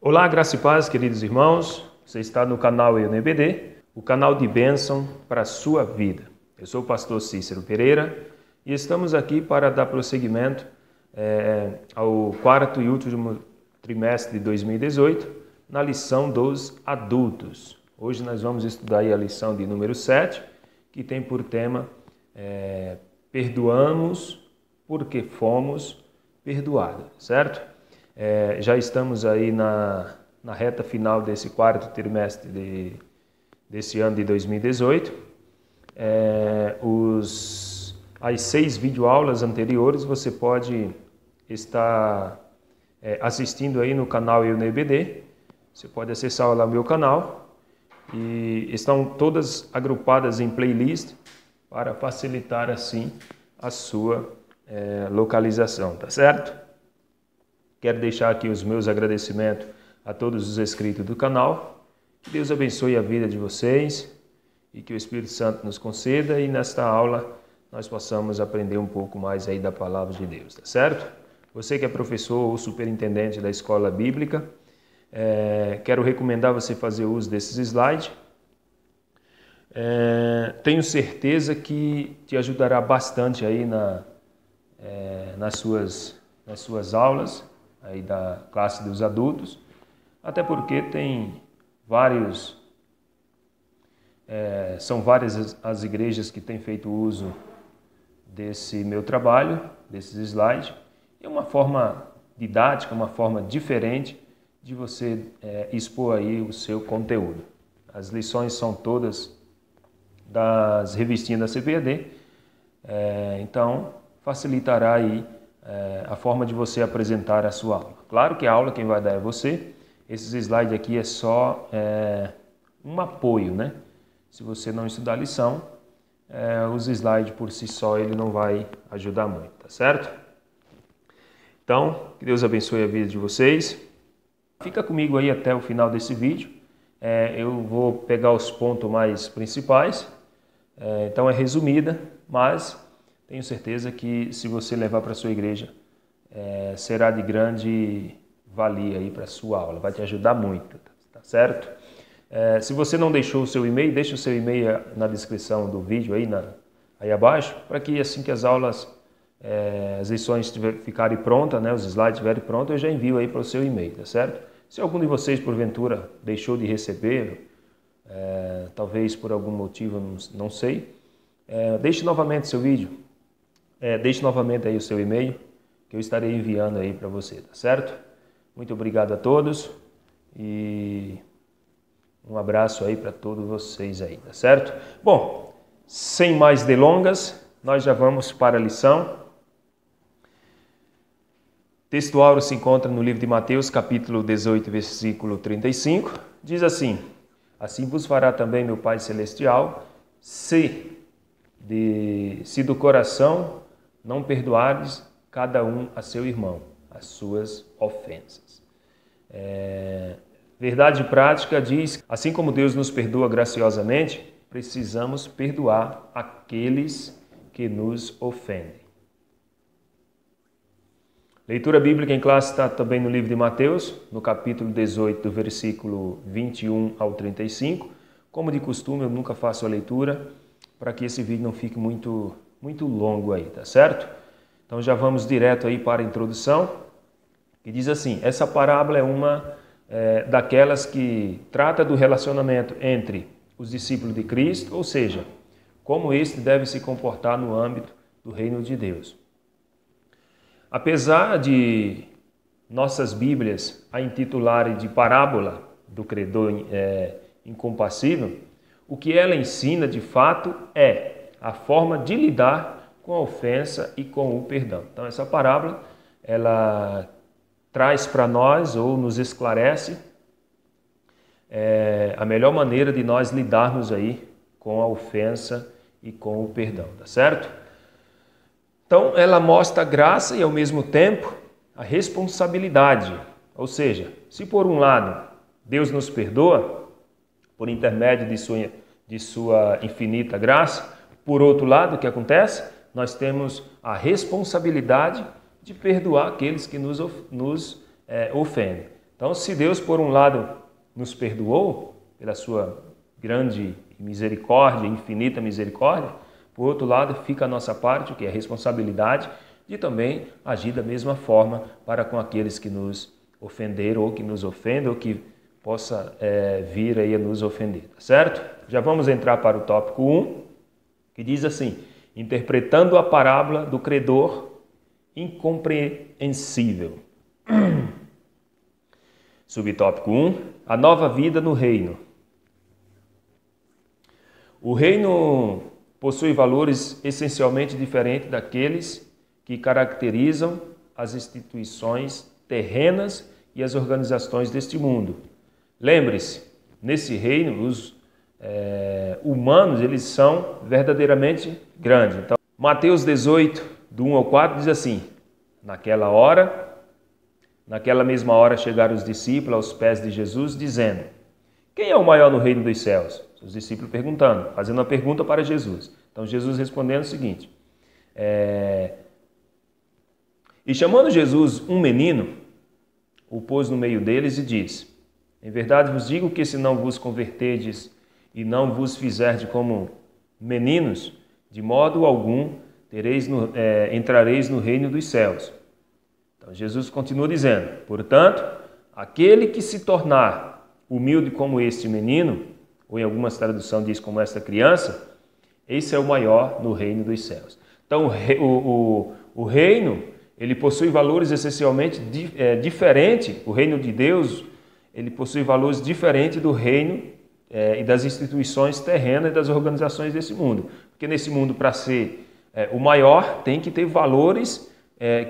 Olá, graça e paz, queridos irmãos. Você está no canal EUNBD, o canal de bênção para a sua vida. Eu sou o pastor Cícero Pereira e estamos aqui para dar prosseguimento ao quarto e último trimestre de 2018, na lição dos adultos. Hoje nós vamos estudar aí a lição de número 7, que tem por tema Perdoamos porque fomos perdoados, certo? Já estamos aí na reta final desse quarto trimestre desse ano de 2018. As 6 videoaulas anteriores você pode estar assistindo aí no canal EUNBD. Você pode acessar lá o meu canal e estão todas agrupadas em playlist para facilitar assim a sua localização, tá certo? Quero deixar aqui os meus agradecimentos a todos os inscritos do canal. Que Deus abençoe a vida de vocês e que o Espírito Santo nos conceda e nesta aula nós possamos aprender um pouco mais aí da palavra de Deus, tá certo? Você que é professor ou superintendente da escola bíblica, quero recomendar você fazer uso desses slides. Tenho certeza que te ajudará bastante aí nas suas aulas aí da classe dos adultos, até porque tem são várias as igrejas que têm feito uso desse meu trabalho, desses slides. É uma forma didática, uma forma diferente de você expor aí o seu conteúdo. As lições são todas das revistinhas da CPAD, então facilitará aí a forma de você apresentar a sua aula. Claro que a aula quem vai dar é você. Esses slides aqui é só um apoio, né? Se você não estudar a lição, os slides por si só ele não vai ajudar muito, tá certo? Então, que Deus abençoe a vida de vocês. Fica comigo aí até o final desse vídeo. Eu vou pegar os pontos mais principais. Então é resumida, mas tenho certeza que se você levar para a sua igreja, será de grande valia aí para a sua aula. Vai te ajudar muito, tá certo? Se você não deixou o seu e-mail, deixa o seu e-mail na descrição do vídeo aí abaixo, para que assim que as aulas, as lições ficarem prontas, né, os slides estiverem prontos, eu já envio aí para o seu e-mail, tá certo? Se algum de vocês, porventura, deixou de receber, talvez por algum motivo, não sei, deixe novamente seu vídeo. Deixe novamente aí o seu e-mail, que eu estarei enviando aí para você, tá certo? Muito obrigado a todos e um abraço aí para todos vocês aí, tá certo? Bom, sem mais delongas, nós já vamos para a lição. O texto áureo se encontra no livro de Mateus, capítulo 18, versículo 35. Diz assim: Assim vos fará também meu Pai Celestial, se do coração não perdoardes cada um a seu irmão as suas ofensas. Verdade prática diz, assim como Deus nos perdoa graciosamente, precisamos perdoar aqueles que nos ofendem. Leitura bíblica em classe está também no livro de Mateus, no capítulo 18, do versículo 21 ao 35. Como de costume, eu nunca faço a leitura, para que esse vídeo não fique muito longo aí, tá certo? Então já vamos direto aí para a introdução, que diz assim: essa parábola é uma daquelas que trata do relacionamento entre os discípulos de Cristo, ou seja, como este deve se comportar no âmbito do reino de Deus. Apesar de nossas Bíblias a intitularem de parábola do credor incompassível, o que ela ensina de fato é a forma de lidar com a ofensa e com o perdão. Então essa parábola, ela traz para nós ou nos esclarece a melhor maneira de nós lidarmos aí com a ofensa e com o perdão, tá certo? Então ela mostra a graça e ao mesmo tempo a responsabilidade, ou seja, se por um lado Deus nos perdoa por intermédio de sua infinita graça, por outro lado o que acontece? Nós temos a responsabilidade de perdoar aqueles que nos ofendem. Então, se Deus, por um lado, nos perdoou pela sua grande misericórdia, infinita misericórdia, por outro lado, fica a nossa parte, que é a responsabilidade de também agir da mesma forma para com aqueles que nos ofenderam ou que nos ofendem ou que possa vir aí a nos ofender, tá certo? Já vamos entrar para o tópico 1, que diz assim: interpretando a parábola do credor incompreensível. Subtópico 1, a nova vida no reino. O reino possui valores essencialmente diferentes daqueles que caracterizam as instituições terrenas e as organizações deste mundo. Lembre-se, nesse reino, os humanos eles são verdadeiramente grandes. Então, Mateus 18, do 1 ao 4, diz assim: naquela mesma hora chegaram os discípulos aos pés de Jesus, dizendo: quem é o maior no reino dos céus? Os discípulos perguntando, fazendo uma pergunta para Jesus. Então Jesus respondendo o seguinte: e chamando Jesus um menino, o pôs no meio deles e disse: em verdade vos digo que se não vos converterdes e não vos fizerdes como meninos, de modo algum entrareis no reino dos céus. Então Jesus continua dizendo: portanto, aquele que se tornar humilde como este menino, ou em algumas traduções diz como esta criança, esse é o maior no reino dos céus. Então o reino, ele possui valores essencialmente diferentes. O reino de Deus, ele possui valores diferentes do reino e das instituições terrenas e das organizações desse mundo. Porque nesse mundo, para ser o maior, tem que ter valores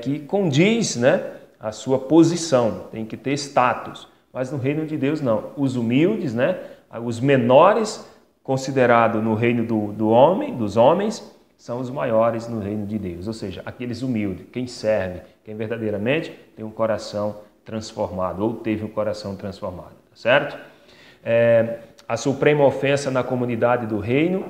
que condiz, né, a sua posição, tem que ter status. Mas no reino de Deus não. Os humildes, né, os menores, considerados no reino dos homens, são os maiores no reino de Deus. Ou seja, aqueles humildes, quem serve, quem verdadeiramente tem um coração transformado ou teve um coração transformado, tá certo? A suprema ofensa na comunidade do reino,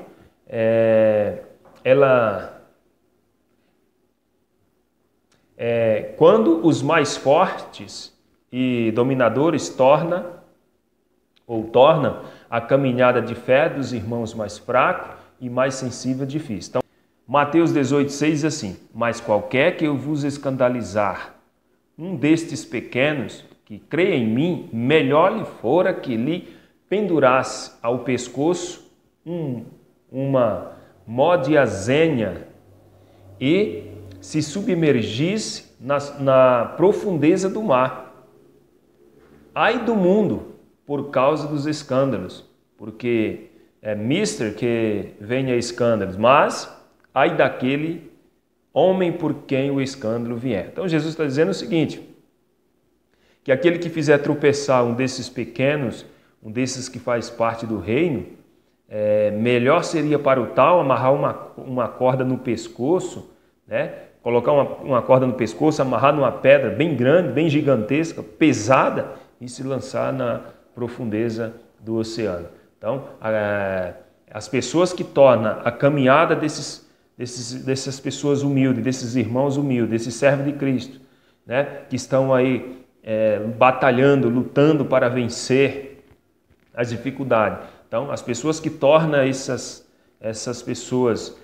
quando os mais fortes e dominadores tornam a caminhada de fé dos irmãos mais fracos e mais sensível difícil. Então, Mateus 18,6 diz assim: mas qualquer que eu vos escandalizar um destes pequenos que crê em mim, melhor lhe fora que lhe pendurasse ao pescoço uma mó de azênia e se submergisse na profundeza do mar. Ai do mundo por causa dos escândalos, porque é mister que venha escândalos, mas ai daquele homem por quem o escândalo vier. Então Jesus está dizendo o seguinte, que aquele que fizer tropeçar um desses pequenos, um desses que faz parte do reino, melhor seria para o tal amarrar uma corda no pescoço, né? Colocar uma corda no pescoço, amarrar numa pedra bem grande, bem gigantesca, pesada, e se lançar na profundeza do oceano. Então, as pessoas que tornam a caminhada dessas pessoas humildes, desses irmãos humildes, desses servos de Cristo, né, que estão aí batalhando, lutando para vencer as dificuldades. Então, as pessoas que tornam essas pessoas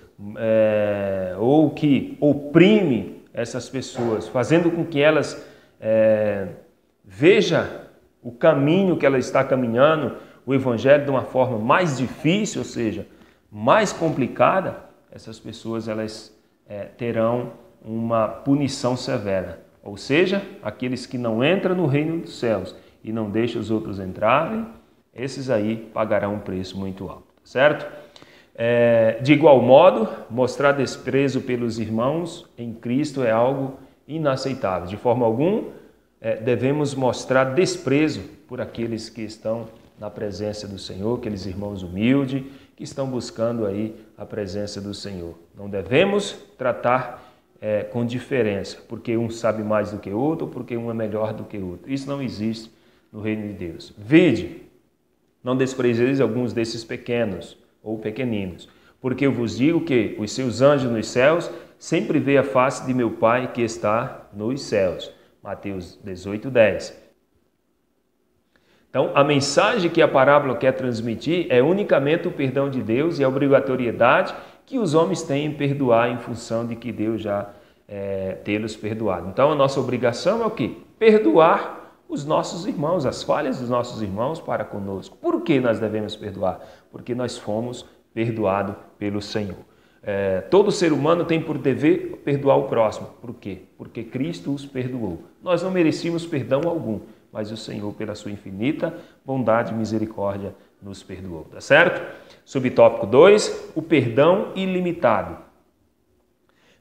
ou que oprimem essas pessoas, fazendo com que elas vejam o caminho que ela está caminhando, o Evangelho de uma forma mais difícil, ou seja, mais complicada, essas pessoas elas terão uma punição severa. Ou seja, aqueles que não entram no reino dos céus e não deixam os outros entrarem, esses aí pagarão um preço muito alto, certo? De igual modo, mostrar desprezo pelos irmãos em Cristo é algo inaceitável. De forma alguma, devemos mostrar desprezo por aqueles que estão na presença do Senhor, aqueles irmãos humildes que estão buscando aí a presença do Senhor. Não devemos tratar com diferença, porque um sabe mais do que o outro, ou porque um é melhor do que o outro. Isso não existe no reino de Deus. Vede, não desprezeis alguns desses pequenos ou pequeninos, porque eu vos digo que os seus anjos nos céus sempre veem a face de meu Pai que está nos céus. Mateus 18:10. Então, a mensagem que a parábola quer transmitir é unicamente o perdão de Deus e a obrigatoriedade que os homens têm em perdoar em função de que Deus já tê-los perdoado. Então, a nossa obrigação é o quê? Perdoar os nossos irmãos, as falhas dos nossos irmãos para conosco. Por que nós devemos perdoar? Porque nós fomos perdoados pelo Senhor. Todo ser humano tem por dever perdoar o próximo. Por quê? Porque Cristo os perdoou. Nós não merecíamos perdão algum, mas o Senhor, pela sua infinita bondade e misericórdia, nos perdoou. Tá certo? Subtópico 2, o perdão ilimitado.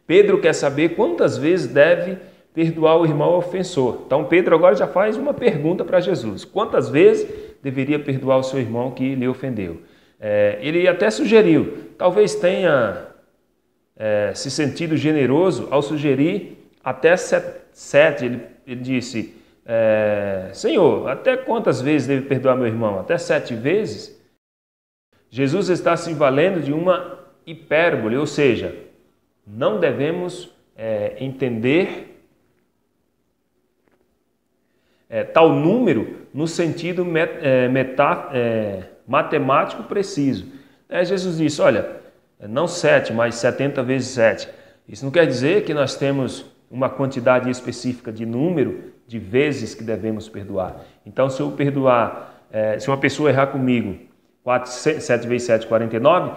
Pedro quer saber quantas vezes deve perdoar o irmão ofensor. Então Pedro agora já faz uma pergunta para Jesus. Quantas vezes deveria perdoar o seu irmão que lhe ofendeu? Ele até sugeriu, talvez tenha se sentido generoso ao sugerir até 7. Ele disse, Senhor, até quantas vezes devo perdoar meu irmão? Até 7 vezes? Jesus está se valendo de uma hipérbole, ou seja, não devemos entender tal número no sentido matemático preciso. Jesus disse, olha, não 7, mas 70 vezes 7. Isso não quer dizer que nós temos uma quantidade específica de número de vezes que devemos perdoar. Então, se eu perdoar, se uma pessoa errar comigo 7 vezes 7, 49,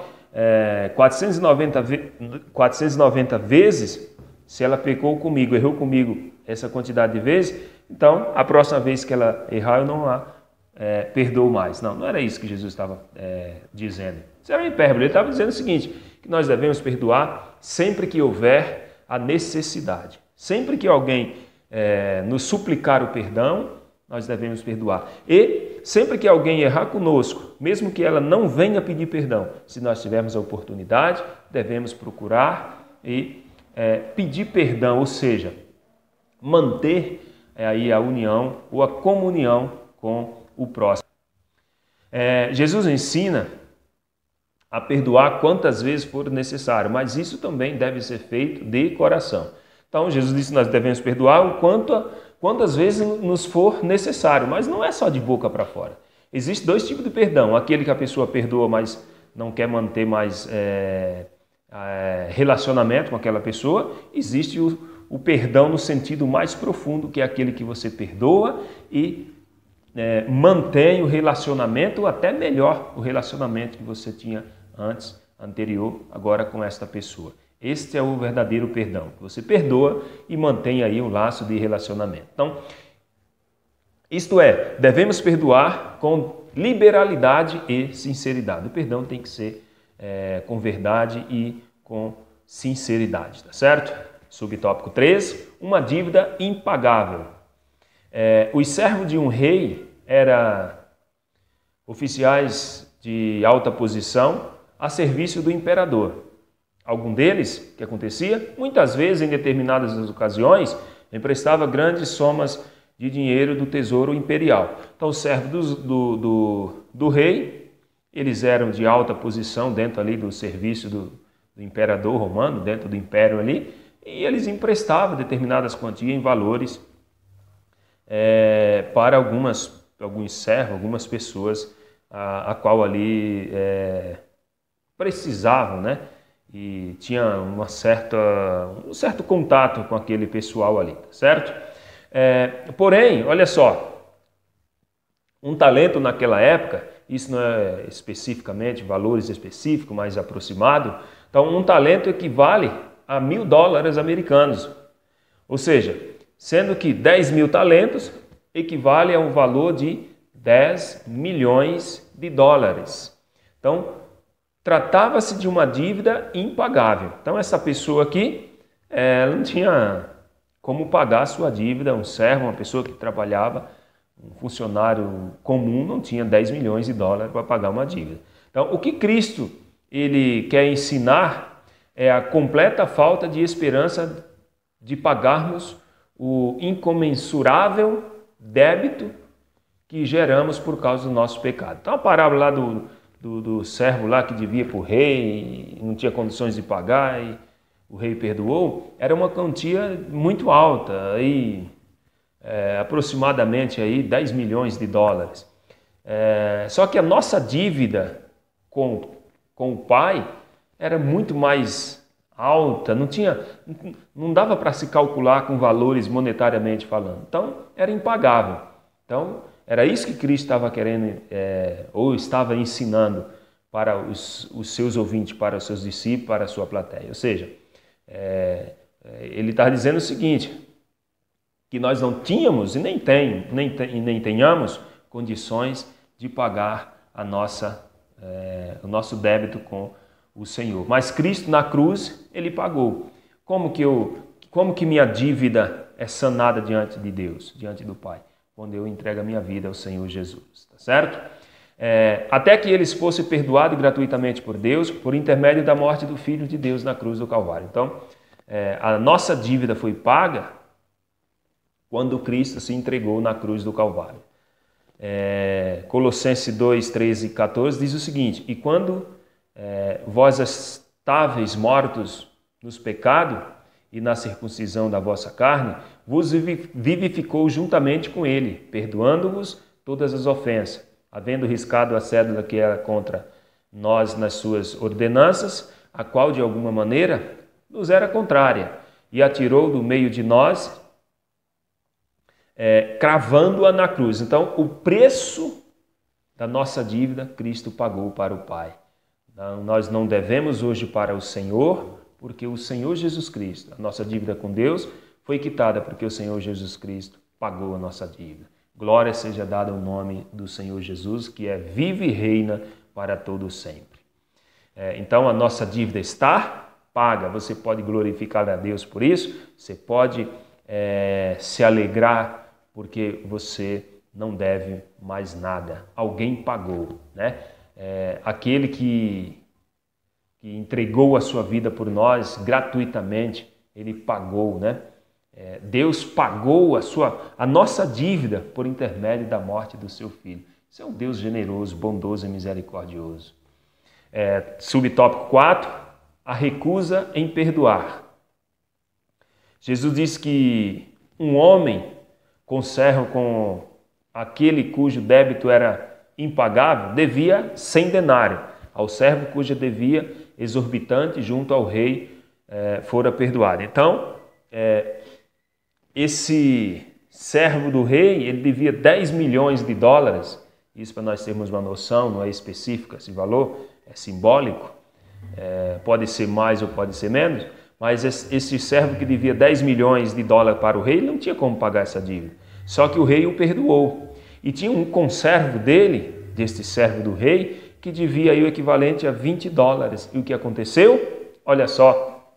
490 vezes, se ela pecou comigo, errou comigo essa quantidade de vezes, então, a próxima vez que ela errar, eu não a perdoo mais. Não era isso que Jesus estava dizendo. Isso era uma hipérbole. Ele estava dizendo o seguinte, que nós devemos perdoar sempre que houver a necessidade. Sempre que alguém nos suplicar o perdão, nós devemos perdoar. E sempre que alguém errar conosco, mesmo que ela não venha pedir perdão, se nós tivermos a oportunidade, devemos procurar e pedir perdão, ou seja, manter aí a união ou a comunhão com o próximo. Jesus ensina a perdoar quantas vezes for necessário, mas isso também deve ser feito de coração. Então, Jesus disse que nós devemos perdoar quantas vezes nos for necessário, mas não é só de boca para fora. Existem 2 tipos de perdão. Aquele que a pessoa perdoa, mas não quer manter mais relacionamento com aquela pessoa. Existe o perdão no sentido mais profundo, que é aquele que você perdoa e mantém o relacionamento, ou até melhor, o relacionamento que você tinha anterior, agora com esta pessoa. Este é o verdadeiro perdão, que você perdoa e mantém aí um laço de relacionamento. Então, isto é, devemos perdoar com liberalidade e sinceridade. O perdão tem que ser com verdade e com sinceridade, tá certo? Subtópico 3, uma dívida impagável. Os servos de um rei eram oficiais de alta posição a serviço do imperador. Algum deles, o que acontecia? Muitas vezes, em determinadas ocasiões, emprestava grandes somas de dinheiro do tesouro imperial. Então, os servos do rei, eles eram de alta posição dentro ali do serviço do imperador romano, dentro do império ali, e eles emprestavam determinadas quantias em valores para alguns servos, algumas pessoas a qual ali precisavam, né? E tinha um certo contato com aquele pessoal ali, tá certo? Porém, olha só, um talento naquela época, isso não é especificamente valores específicos, mas aproximado, então um talento equivale a $1.000 americanos, ou seja, sendo que 10 mil talentos equivale a um valor de 10 milhões de dólares. Então, tratava-se de uma dívida impagável. Então, essa pessoa aqui, ela não tinha como pagar a sua dívida. Um servo, uma pessoa que trabalhava, um funcionário comum, não tinha 10 milhões de dólares para pagar uma dívida. Então, o que Cristo ele quer ensinar é a completa falta de esperança de pagarmos o incomensurável débito que geramos por causa do nosso pecado. Então, a parábola lá do servo lá que devia para o rei e não tinha condições de pagar e o rei perdoou, era uma quantia muito alta, aí, aproximadamente aí 10 milhões de dólares. Só que a nossa dívida com o Pai era muito mais alta, não dava para se calcular com valores monetariamente falando. Então, era impagável. Então, era isso que Cristo estava querendo, ou estava ensinando para os seus ouvintes, para os seus discípulos, para a sua plateia. Ou seja, ele está dizendo o seguinte, que nós não tínhamos e nem tenhamos condições de pagar o nosso débito com o Senhor. Mas Cristo na cruz, Ele pagou. Como que minha dívida é sanada diante de Deus, diante do Pai? Quando eu entrego a minha vida ao Senhor Jesus, tá certo? Até que eles fossem perdoados gratuitamente por Deus, por intermédio da morte do Filho de Deus na cruz do Calvário. Então, a nossa dívida foi paga quando Cristo se entregou na cruz do Calvário. Colossenses 2, 13 e 14 diz o seguinte: e quando vós estáveis mortos nos pecados e na circuncisão da vossa carne, vos vivificou juntamente com ele, perdoando-vos todas as ofensas, havendo riscado a cédula que era contra nós nas suas ordenanças, a qual de alguma maneira nos era contrária, e atirou do meio de nós, cravando-a na cruz. Então, o preço da nossa dívida, Cristo pagou para o Pai. Então, nós não devemos hoje para o Senhor, porque o Senhor Jesus Cristo, a nossa dívida com Deus, foi quitada porque o Senhor Jesus Cristo pagou a nossa dívida. Glória seja dada ao nome do Senhor Jesus, que vive e reina para todo sempre. Então, a nossa dívida está paga. Você pode glorificar a Deus por isso, você pode se alegrar porque você não deve mais nada. Alguém pagou, né? Aquele que entregou a sua vida por nós gratuitamente, ele pagou, né? Deus pagou a nossa dívida por intermédio da morte do seu Filho. Isso é um Deus generoso, bondoso e misericordioso. Subtópico 4, a recusa em perdoar. Jesus disse que um homem conserva com aquele cujo débito era impagável, devia 100 denários. Ao servo cuja devia exorbitante junto ao rei fora perdoado. Então, esse servo do rei, ele devia 10 milhões de dólares. Isso para nós termos uma noção, não é específico esse valor, é simbólico. Pode ser mais ou pode ser menos, mas esse servo que devia 10 milhões de dólares para o rei, ele não tinha como pagar essa dívida. Só que o rei o perdoou. E tinha um conservo deste servo do rei, que devia aí o equivalente a 20 dólares. E o que aconteceu? Olha só,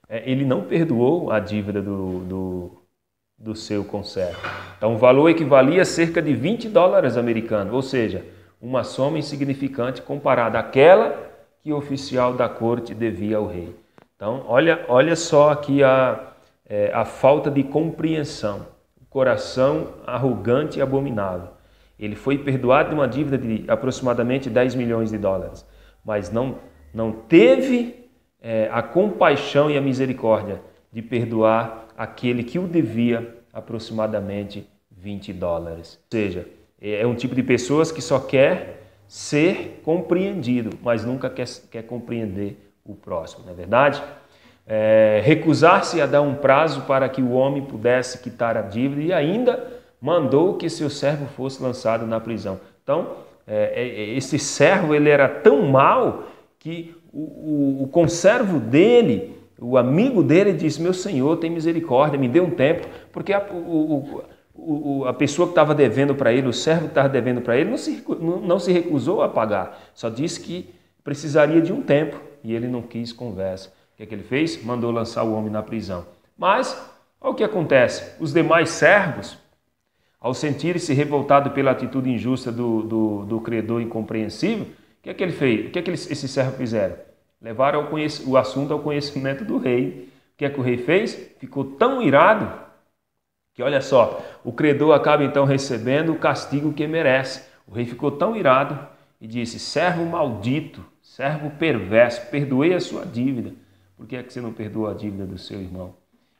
ele não perdoou a dívida do seu conservo. Então o valor equivalia a cerca de 20 dólares americanos, ou seja, uma soma insignificante comparada àquela que o oficial da corte devia ao rei. Então olha só aqui a falta de compreensão, o coração arrogante e abominável. Ele foi perdoado de uma dívida de aproximadamente 10 milhões de dólares, mas não teve a compaixão e a misericórdia de perdoar aquele que o devia aproximadamente 20 dólares. Ou seja, é um tipo de pessoas que só quer ser compreendido, mas nunca quer compreender o próximo, não é verdade? Recusar-se a dar um prazo para que o homem pudesse quitar a dívida e ainda mandou que seu servo fosse lançado na prisão. Então, esse servo ele era tão mau que o conservo dele, o amigo dele, disse: meu senhor, tem misericórdia, me dê um tempo, porque a pessoa que estava devendo para ele, o servo que estava devendo para ele, não se recusou a pagar, só disse que precisaria de um tempo e ele não quis conversa. O que é que ele fez? Mandou lançar o homem na prisão. Mas, olha o que acontece, os demais servos, ao sentirem-se revoltados pela atitude injusta do credor incompreensível, o que é que ele fez? O que é que esses servos fizeram? Levaram o assunto ao conhecimento do rei. O que é que o rei fez? Ficou tão irado que, olha só, o credor acaba então recebendo o castigo que merece. O rei ficou tão irado e disse: servo maldito, servo perverso, perdoei a sua dívida. Por que é que você não perdoa a dívida do seu irmão?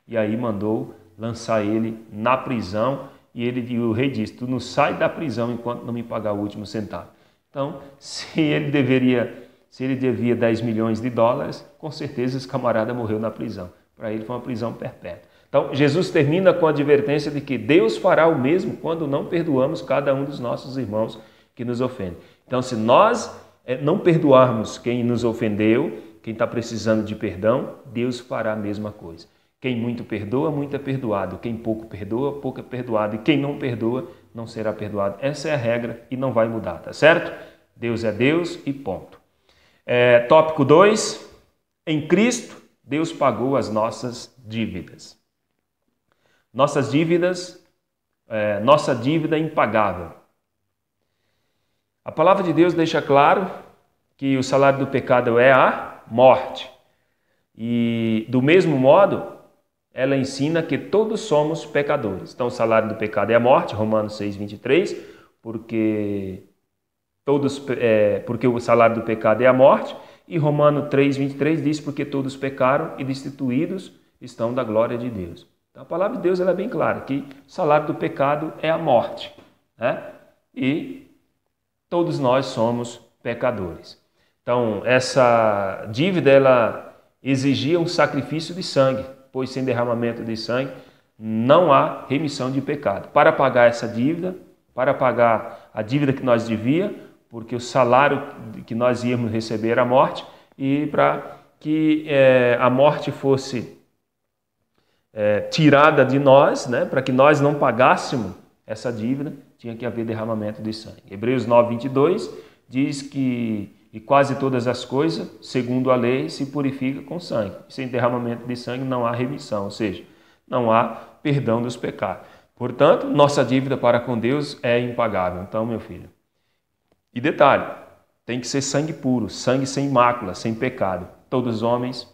E aí mandou lançar ele na prisão e o rei disse: tu não sai da prisão enquanto não me pagar o último centavo. Então, se ele devia 10 milhões de dólares, com certeza esse camarada morreu na prisão. Para ele foi uma prisão perpétua. Então, Jesus termina com a advertência de que Deus fará o mesmo quando não perdoamos cada um dos nossos irmãos que nos ofende. Então, se nós não perdoarmos quem nos ofendeu, quem está precisando de perdão, Deus fará a mesma coisa. Quem muito perdoa, muito é perdoado. Quem pouco perdoa, pouco é perdoado. E quem não perdoa, não será perdoado. Essa é a regra e não vai mudar, tá certo? Deus é Deus e ponto. Tópico 2. Em Cristo, Deus pagou as nossas dívidas. Nossas dívidas, nossa dívida é impagável. A palavra de Deus deixa claro que o salário do pecado é a morte. E do mesmo modo, ela ensina que todos somos pecadores. Então, o salário do pecado é a morte, Romanos 6:23, porque o salário do pecado é a morte, e Romanos 3:23 diz: porque todos pecaram e destituídos estão da glória de Deus. Então, a palavra de Deus ela é bem clara, que o salário do pecado é a morte, né? E todos nós somos pecadores. Então, essa dívida ela exigia um sacrifício de sangue, pois sem derramamento de sangue não há remissão de pecado. Para pagar essa dívida, para pagar a dívida que nós devia, porque o salário que nós íamos receber era a morte, e para que a morte fosse tirada de nós, né, para que nós não pagássemos essa dívida, tinha que haver derramamento de sangue. Hebreus 9:22 diz que e quase todas as coisas, segundo a lei, se purifica com sangue. Sem derramamento de sangue não há remissão, ou seja, não há perdão dos pecados. Portanto, nossa dívida para com Deus é impagável. Então, meu filho. E detalhe, tem que ser sangue puro, sangue sem mácula, sem pecado. Todos os homens,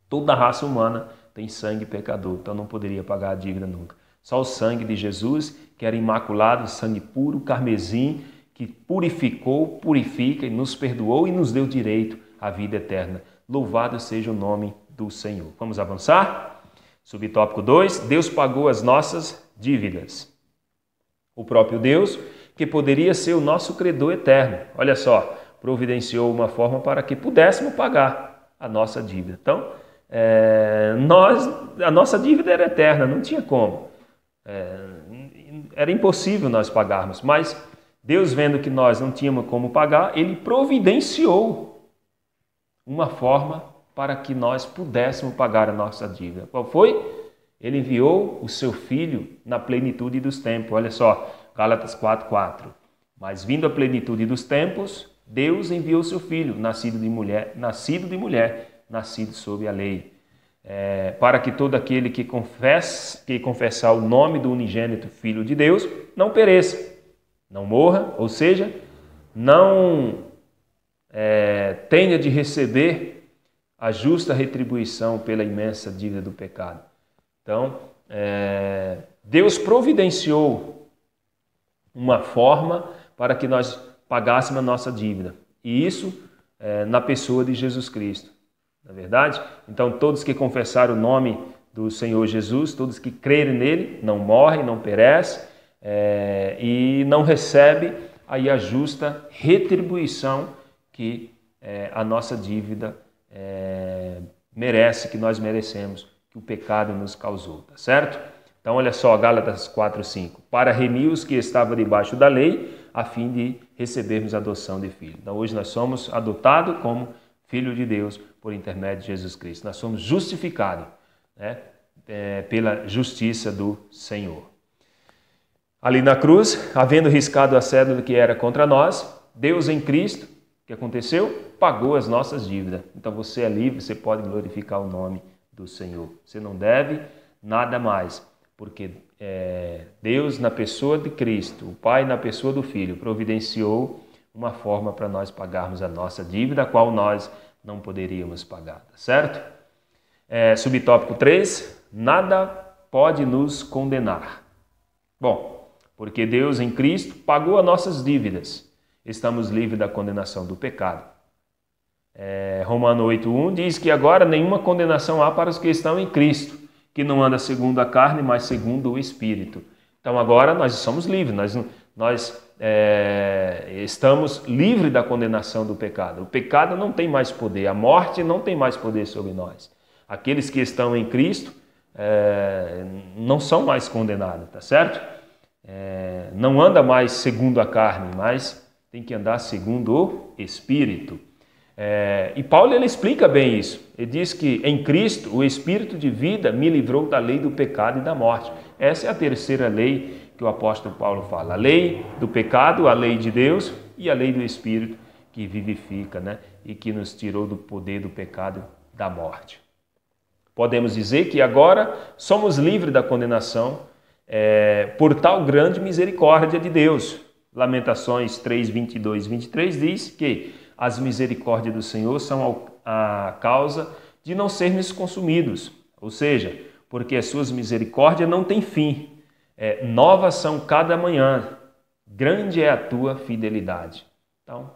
toda a raça humana tem sangue pecador, então não poderia pagar a dívida nunca. Só o sangue de Jesus, que era imaculado, sangue puro, carmesim, que purificou, purifica e nos perdoou e nos deu direito à vida eterna. Louvado seja o nome do Senhor. Vamos avançar? Subtópico 2. Deus pagou as nossas dívidas. O próprio Deus, que poderia ser o nosso credor eterno, olha só, providenciou uma forma para que pudéssemos pagar a nossa dívida. Então, a nossa dívida era eterna, não tinha como. Era impossível nós pagarmos, mas Deus, vendo que nós não tínhamos como pagar, Ele providenciou uma forma para que nós pudéssemos pagar a nossa dívida. Qual foi? Ele enviou o seu Filho na plenitude dos tempos. Olha só, Gálatas 4:4. Mas vindo a plenitude dos tempos, Deus enviou o seu Filho, nascido de mulher, nascido sob a lei. Para que todo aquele que confessar o nome do unigênito Filho de Deus não pereça, não morra, ou seja, não tenha de receber a justa retribuição pela imensa dívida do pecado. Então, Deus providenciou uma forma para que nós pagássemos a nossa dívida. E isso na pessoa de Jesus Cristo. Não é verdade? Então, todos que confessaram o nome do Senhor Jesus, todos que crerem nele, não morrem, não perecem, e não recebe aí a justa retribuição que a nossa dívida merece, que nós merecemos, que o pecado nos causou, tá certo? Então, olha só, Gálatas 4:5. Para remir os que estavam debaixo da lei, a fim de recebermos a adoção de filho. Então, hoje nós somos adotados como filho de Deus por intermédio de Jesus Cristo. Nós somos justificados, né, pela justiça do Senhor. Ali na cruz, havendo riscado a cédula que era contra nós, Deus em Cristo, o que aconteceu? Pagou as nossas dívidas. Então você é livre, você pode glorificar o nome do Senhor. Você não deve nada mais, porque Deus na pessoa de Cristo, o Pai na pessoa do Filho, providenciou uma forma para nós pagarmos a nossa dívida, a qual nós não poderíamos pagar, tá certo? Subtópico 3, nada pode nos condenar. Bom, porque Deus em Cristo pagou as nossas dívidas, estamos livres da condenação do pecado. Romanos 8:1 diz que agora nenhuma condenação há para os que estão em Cristo, que não anda segundo a carne, mas segundo o Espírito. Então agora nós somos livres, nós estamos livres da condenação do pecado. O pecado não tem mais poder, a morte não tem mais poder sobre nós. Aqueles que estão em Cristo não são mais condenados, tá certo? Não anda mais segundo a carne, mas tem que andar segundo o Espírito. E Paulo ele explica bem isso. Ele diz que em Cristo o Espírito de vida me livrou da lei do pecado e da morte. Essa é a terceira lei que o apóstolo Paulo fala. A lei do pecado, a lei de Deus e a lei do Espírito que vivifica, né? E que nos tirou do poder do pecado e da morte. Podemos dizer que agora somos livres da condenação por tal grande misericórdia de Deus. Lamentações 3, 22 e 23 diz que as misericórdias do Senhor são a causa de não sermos consumidos. Ou seja, porque as suas misericórdias não têm fim. Novas são cada manhã. Grande é a tua fidelidade. Então,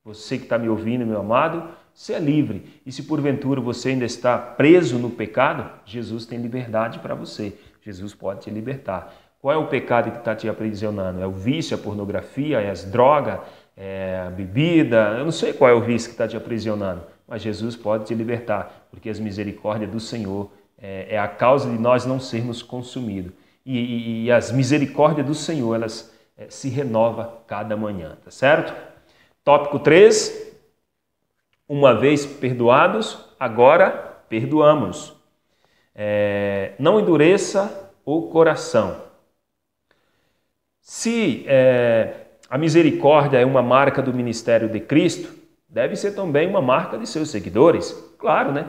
você que está me ouvindo, meu amado, você é livre. E se porventura você ainda está preso no pecado, Jesus tem liberdade para você. Jesus pode te libertar. Qual é o pecado que está te aprisionando? É o vício, a pornografia, é as drogas, é a bebida? Eu não sei qual é o vício que está te aprisionando, mas Jesus pode te libertar, porque as misericórdias do Senhor é a causa de nós não sermos consumidos. E as misericórdias do Senhor, elas se renovam cada manhã, tá certo? Tópico 3, uma vez perdoados, agora perdoamos. Não endureça o coração. Se a misericórdia é uma marca do ministério de Cristo, deve ser também uma marca de seus seguidores, claro, né?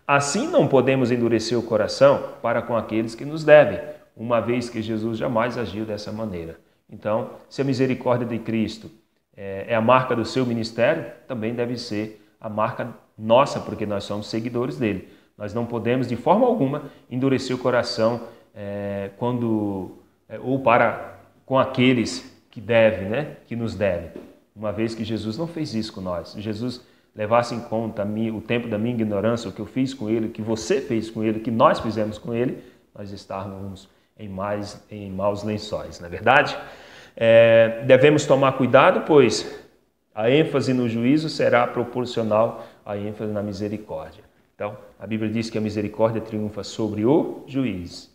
Assim não podemos endurecer o coração para com aqueles que nos devem, uma vez que Jesus jamais agiu dessa maneira. Então, se a misericórdia de Cristo é a marca do seu ministério, também deve ser a marca nossa, porque nós somos seguidores dele. Nós não podemos, de forma alguma, endurecer o coração ou para com aqueles que devem, né? Que nos devem. Uma vez que Jesus não fez isso com nós. Se Jesus levasse em conta o tempo da minha ignorância, o que eu fiz com ele, o que você fez com ele, o que nós fizemos com ele, nós estávamos em maus lençóis, não é verdade? Devemos tomar cuidado, pois a ênfase no juízo será proporcional à ênfase na misericórdia. Então, a Bíblia diz que a misericórdia triunfa sobre o juízo.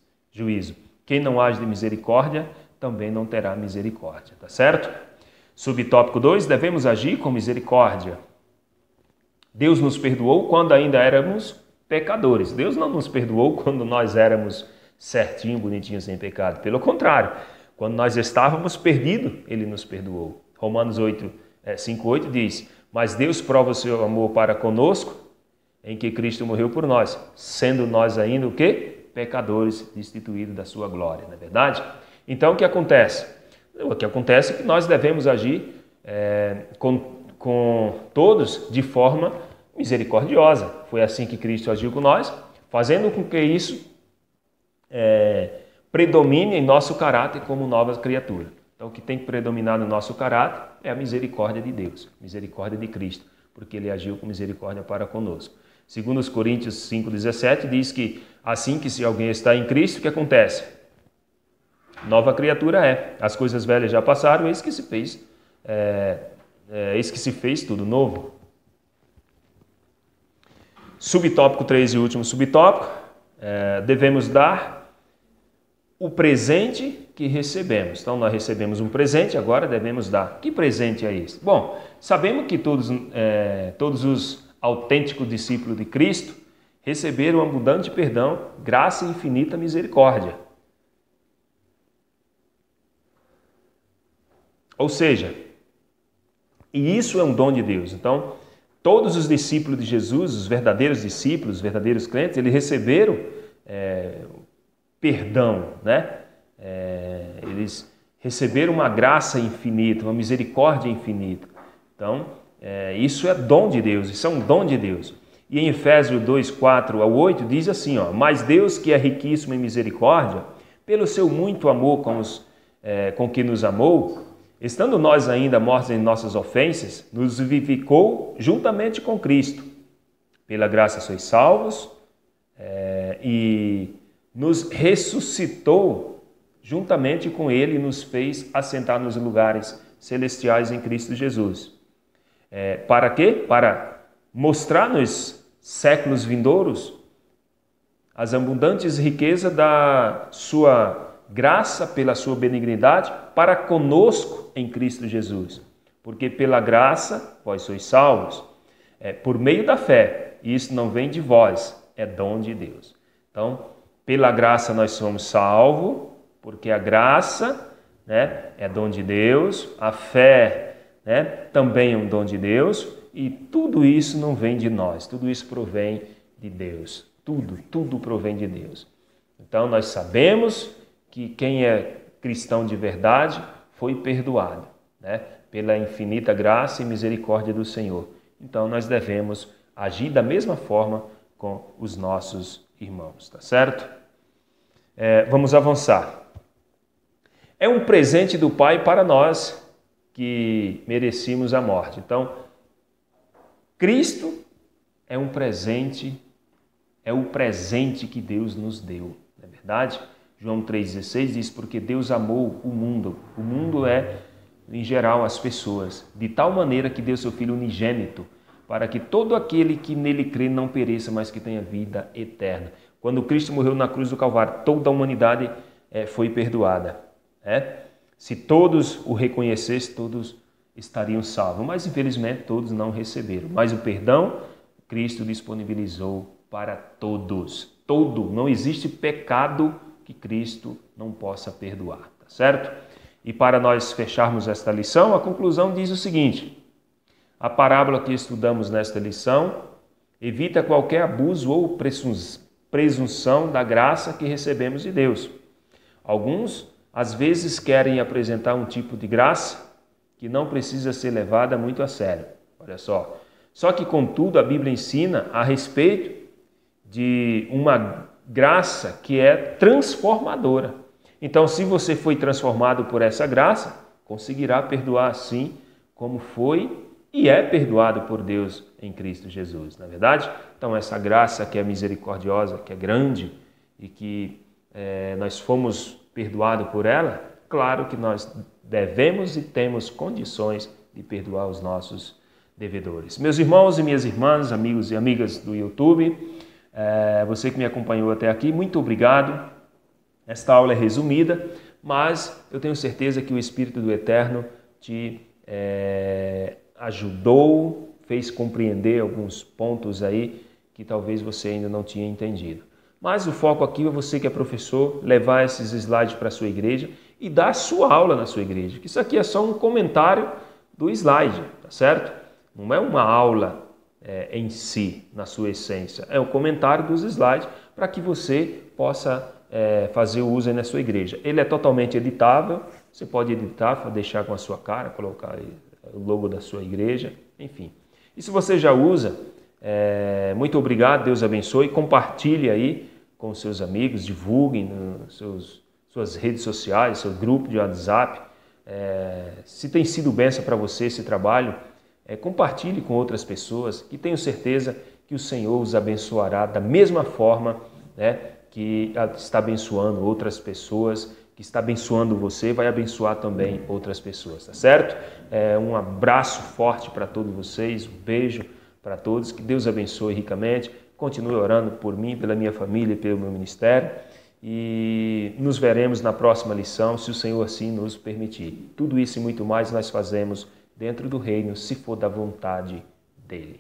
Quem não age de misericórdia também não terá misericórdia, tá certo? Subtópico 2, devemos agir com misericórdia. Deus nos perdoou quando ainda éramos pecadores. Deus não nos perdoou quando nós éramos certinho, bonitinho, sem pecado. Pelo contrário, quando nós estávamos perdidos, Ele nos perdoou. Romanos 5:8 diz, mas Deus prova o seu amor para conosco, em que Cristo morreu por nós, sendo nós ainda o quê? Pecadores, destituídos da sua glória, não é verdade? Então, o que acontece? O que acontece é que nós devemos agir com todos de forma misericordiosa. Foi assim que Cristo agiu com nós, fazendo com que isso predomine em nosso caráter como nova criatura. Então, o que tem que predominar no nosso caráter é a misericórdia de Deus, misericórdia de Cristo, porque Ele agiu com misericórdia para conosco. Segundo os Coríntios 5,17, diz que assim que se alguém está em Cristo, o que acontece? Nova criatura é. As coisas velhas já passaram, eis que se fez tudo novo. Subtópico 3 e último subtópico, devemos dar o presente que recebemos. Então, nós recebemos um presente, agora devemos dar. Que presente é esse? Bom, sabemos que todos os autênticos discípulos de Cristo receberam abundante perdão, graça e infinita misericórdia. Ou seja, e isso é um dom de Deus. Então, todos os discípulos de Jesus, os verdadeiros discípulos, os verdadeiros crentes, eles receberam perdão, né? Eles receberam uma graça infinita, uma misericórdia infinita. Então, isso é dom de Deus, isso é um dom de Deus. E em Efésios 2, 4 ao 8 diz assim, mas Deus que é riquíssimo em misericórdia, pelo seu muito amor com que nos amou, estando nós ainda mortos em nossas ofensas, nos vivificou juntamente com Cristo. Pela graça sois salvos e nos ressuscitou juntamente com Ele nos fez assentar nos lugares celestiais em Cristo Jesus. Para quê? Para mostrar nos séculos vindouros as abundantes riquezas da sua graça pela sua benignidade para conosco em Cristo Jesus. Porque pela graça vós sois salvos, por meio da fé, e isso não vem de vós, é dom de Deus. Então, pela graça nós somos salvos, porque a graça, é dom de Deus, a fé, também é um dom de Deus, e tudo isso não vem de nós, tudo isso provém de Deus. Tudo provém de Deus. Então, nós sabemos que quem é cristão de verdade foi perdoado, pela infinita graça e misericórdia do Senhor. Então, nós devemos agir da mesma forma com os nossos irmãos, tá certo? Vamos avançar. É um presente do Pai para nós que merecíamos a morte. Então, Cristo é um presente, é o presente que Deus nos deu, não é verdade? João 3,16 diz, porque Deus amou o mundo é, em geral, as pessoas, de tal maneira que deu seu Filho unigênito, para que todo aquele que nele crê não pereça, mas que tenha vida eterna. Quando Cristo morreu na cruz do Calvário, toda a humanidade foi perdoada. Se todos o reconhecessem, todos estariam salvos. Mas, infelizmente, todos não receberam. Mas o perdão, Cristo disponibilizou para todos. Não existe pecado que Cristo não possa perdoar, tá certo? E para nós fecharmos esta lição, a conclusão diz o seguinte: a parábola que estudamos nesta lição evita qualquer abuso ou presunção da graça que recebemos de Deus. Alguns, às vezes, querem apresentar um tipo de graça que não precisa ser levada muito a sério. Olha só. Só que, contudo, a Bíblia ensina a respeito de uma graça que é transformadora. Então, se você foi transformado por essa graça, conseguirá perdoar assim como foi e é perdoado por Deus em Cristo Jesus, não é verdade? Então, essa graça que é misericordiosa, que é grande e que nós fomos perdoados por ela, claro que nós devemos e temos condições de perdoar os nossos devedores. Meus irmãos e minhas irmãs, amigos e amigas do YouTube, você que me acompanhou até aqui, muito obrigado. Esta aula é resumida, mas eu tenho certeza que o Espírito do Eterno te ajudou, fez compreender alguns pontos aí que talvez você ainda não tinha entendido. Mas o foco aqui é você que é professor, levar esses slides para a sua igreja e dar a sua aula na sua igreja. Isso aqui é só um comentário do slide, tá certo? Não é uma aula em si, na sua essência. É um comentário dos slides para que você possa fazer o uso aí na sua igreja. Ele é totalmente editável, você pode editar, deixar com a sua cara, colocar aí o logo da sua igreja, enfim. E se você já usa, muito obrigado, Deus abençoe, compartilhe aí com seus amigos, divulguem nas suas redes sociais, seu grupo de WhatsApp. Se tem sido bênção para você esse trabalho, compartilhe com outras pessoas e tenho certeza que o Senhor os abençoará da mesma forma, que está abençoando outras pessoas, que está abençoando você, vai abençoar também outras pessoas, tá certo? Um abraço forte para todos vocês, um beijo para todos, que Deus abençoe ricamente, continue orando por mim, pela minha família e pelo meu ministério e nos veremos na próxima lição, se o Senhor assim nos permitir. Tudo isso e muito mais nós fazemos dentro do reino, se for da vontade dEle.